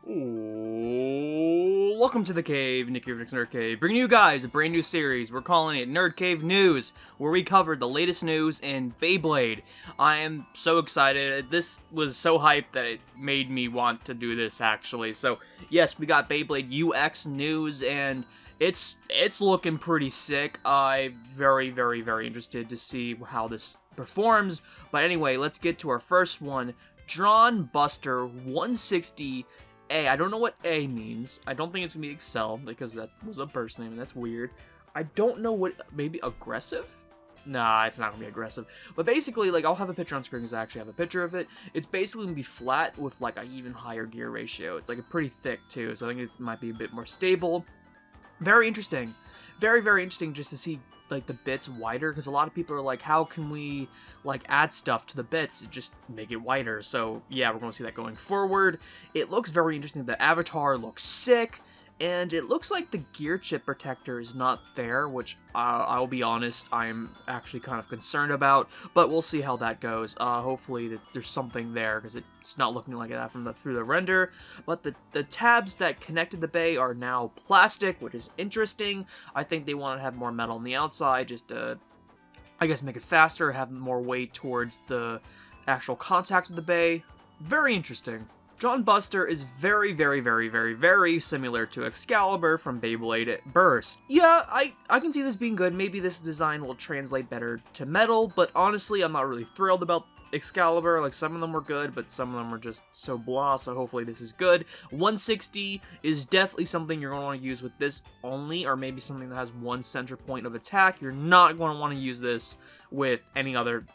Ooh, welcome to the cave, Nick here from Nerd Cave, bringing you guys a brand new series. We're calling it Nerd Cave News, where we covered the latest news in Beyblade. I am so excited. This was so hyped that it made me want to do this, actually. So, yes, we got Beyblade UX news, and it's looking pretty sick. I'm very interested to see how this performs. But anyway, let's get to our first one. DranBuster 160. I don't know what A means. I don't think it's gonna be Excel, because that was a burst name, and that's weird. I don't know what, maybe aggressive? Nah, it's not gonna be aggressive. But basically, like, I'll have a picture on screen because I actually have a picture of it. It's basically gonna be flat with, like, an even higher gear ratio. It's, like, a pretty thick, too, so I think it might be a bit more stable. Very interesting. Very interesting just to see, like, the bits wider, because a lot of people are like, how can we, like, add stuff to the bits and just make it wider? So yeah, we're gonna see that going forward. It looks very interesting. The avatar looks sick, and it looks like the gear chip protector is not there, which I'll be honest, I'm actually kind of concerned about, but we'll see how that goes. Hopefully there's something there, because it's not looking like that through the render. But the tabs that connected the bay are now plastic, which is interesting. I think they want to have more metal on the outside, just to, I guess, make it faster, have more weight towards the actual contact of the bay. Very interesting. DranBuster is very similar to Excalibur from Beyblade Burst. Yeah, I can see this being good. Maybe this design will translate better to metal, but honestly, I'm not really thrilled about Excalibur. Like, some of them were good, but some of them were just so blah, so hopefully this is good. 160 is definitely something you're going to want to use with this only, or maybe something that has one center point of attack. You're not going to want to use this with any other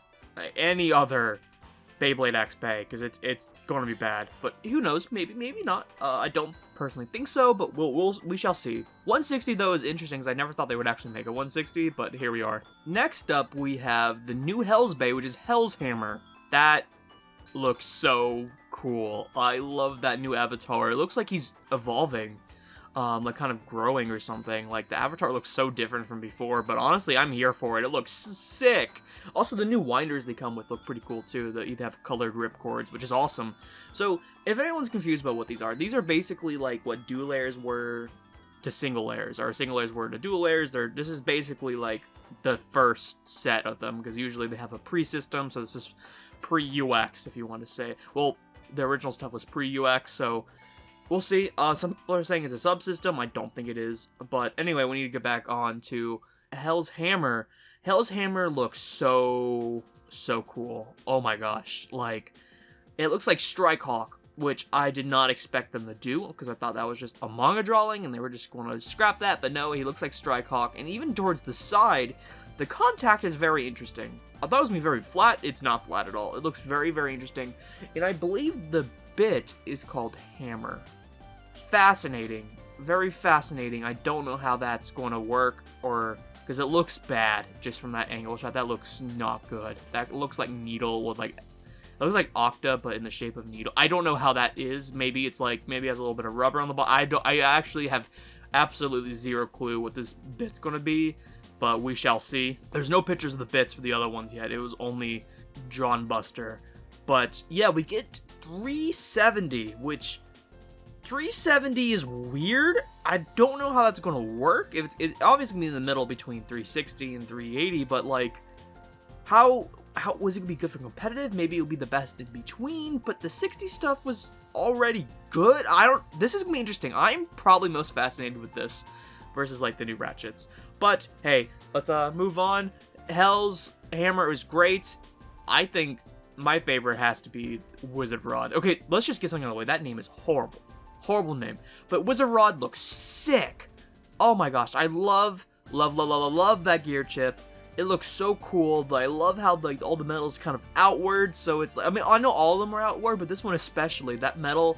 Beyblade X Bay, because it's going to be bad. But who knows? Maybe not. I don't personally think so, but we shall see. 160 though is interesting, because I never thought they would actually make a 160, but here we are. Next up, we have the new Hell's Bay, which is HellsHammer. That looks so cool. I love that new avatar. It looks like he's evolving. Like, kind of growing or something. Like, the avatar looks so different from before, but honestly, I'm here for it. It looks sick. Also, the new winders they come with look pretty cool, too. They have colored ripcords, which is awesome. So, if anyone's confused about what these are basically, like, what dual layers were to single layers, or single layers were to dual layers. This is basically, like, the first set of them, because usually they have a pre-system, so this is pre-UX, if you want to say. Well, the original stuff was pre-UX, so we'll see. Some people are saying it's a subsystem. I don't think it is. But anyway, we need to get back on to HellsHammer. HellsHammer looks so cool. Oh my gosh. Like, it looks like Strikehawk, which I did not expect them to do, because I thought that was just a manga drawing and they were just going to scrap that. But no, he looks like Strikehawk. And even towards the side, the contact is very interesting. I thought it was going to be very flat. It's not flat at all. It looks very interesting. And I believe the bit is called hammer. Fascinating. Very fascinating. I don't know how that's going to work, or because it looks bad just from that angle shot. That looks not good. That looks like needle with, like, it looks like Octa, but in the shape of needle. I don't know how that is. Maybe it's like, maybe it has a little bit of rubber on the bottom. I actually have absolutely zero clue what this bit's going to be, but we shall see. There's no pictures of the bits for the other ones yet. It was only DranBuster. But yeah, we get 370, which 370 is weird. I don't know how that's going to work. It's obviously going to be in the middle between 360 and 380, but, like, how was it going to be good for competitive? Maybe it would be the best in between, but the 60 stuff was already good. This is going to be interesting. I'm probably most fascinated with this versus, like, the new Ratchets. But hey, let's move on. HellsHammer is great. I think my favorite has to be Wizard Rod. Okay, let's just get something out of the way. That name is horrible. Horrible name. But Wizard Rod looks sick. Oh my gosh, I love that gear chip. It looks so cool, but I love how, like, all the metal's kind of outward, so it's like, I mean, I know all of them are outward, but this one especially, that metal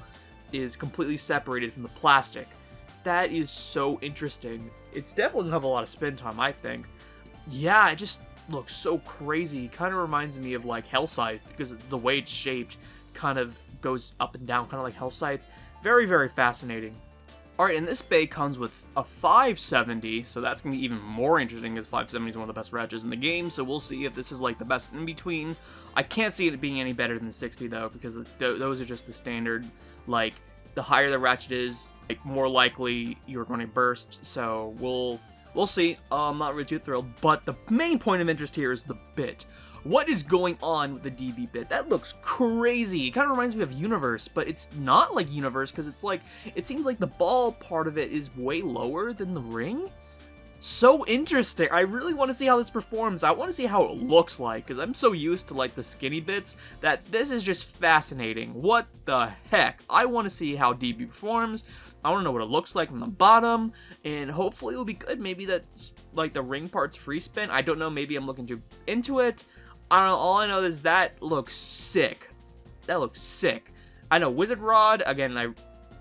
is completely separated from the plastic. That is so interesting. It's definitely gonna have a lot of spin time, I think. Yeah, it just looks so crazy. It kind of reminds me of, like, Hellscythe, because the way it's shaped kind of goes up and down, kind of like Hellscythe. Very fascinating. Alright, and this bay comes with a 570, so that's going to be even more interesting, because 570 is one of the best Ratchets in the game, so we'll see if this is, like, the best in between. I can't see it being any better than 60, though, because those are just the standard, like, the higher the ratchet is, like, more likely you're going to burst. So we'll see. I'm not really too thrilled, but the main point of interest here is the bit. What is going on with the DB bit? That looks crazy. It kind of reminds me of Universe, but it's not like Universe because it's like, it seems like the ball part of it is way lower than the ring. So interesting. I really want to see how this performs. I want to see how it looks like because I'm so used to like the skinny bits that this is just fascinating. What the heck? I want to see how DB performs. I want to know what it looks like from the bottom, and hopefully it'll be good. Maybe that's like the ring part's free spin. I don't know. Maybe I'm looking too into it. I don't know. All I know is that looks sick. That looks sick. I know Wizard Rod, again, I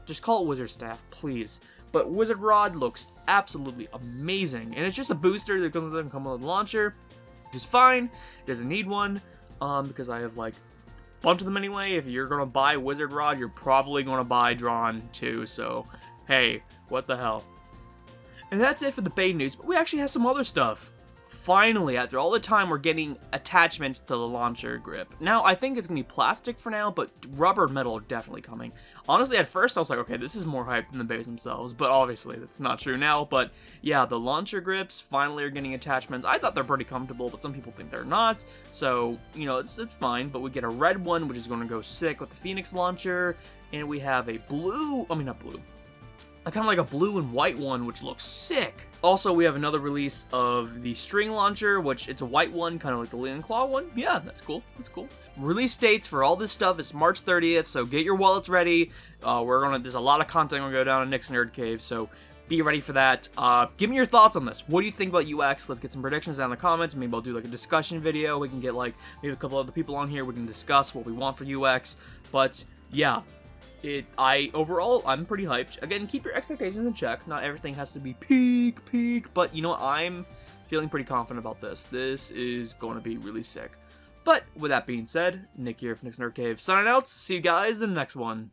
just call it Wizard Staff, please. But Wizard Rod looks absolutely amazing. And it's just a booster that doesn't come with a launcher, which is fine. It doesn't need one, because I have like a bunch of them anyway. If you're going to buy Wizard Rod, you're probably going to buy Drawn too. So, hey, what the hell. And that's it for the Beyblade news, but we actually have some other stuff. Finally, after all the time, we're getting attachments to the launcher grip. Now, I think it's going to be plastic for now, but rubber and metal are definitely coming. Honestly, at first, I was like, okay, this is more hype than the bays themselves, but obviously, that's not true now. But yeah, the launcher grips finally are getting attachments. I thought they're pretty comfortable, but some people think they're not. So, you know, it's fine, but we get a red one, which is going to go sick with the Phoenix launcher, and we have a blue, I mean, not blue. Kind of like a blue and white one, which looks sick. Also, we have another release of the string launcher, which it's a white one, kind of like the Leon Claw one. Yeah, that's cool. That's cool. Release dates for all this stuff is March 30th, so get your wallets ready. There's a lot of content gonna go down in Nick's Nerd Cave, so be ready for that. Give me your thoughts on this. What do you think about UX? Let's get some predictions down in the comments. Maybe I'll do like a discussion video. We can get like maybe a couple other people on here. We can discuss what we want for UX. But yeah. Overall, I'm pretty hyped. Again, keep your expectations in check. Not everything has to be peak, but you know what? I'm feeling pretty confident about this. This is going to be really sick. But with that being said, Nick here from Nick's Nerd Cave signing out. See you guys in the next one.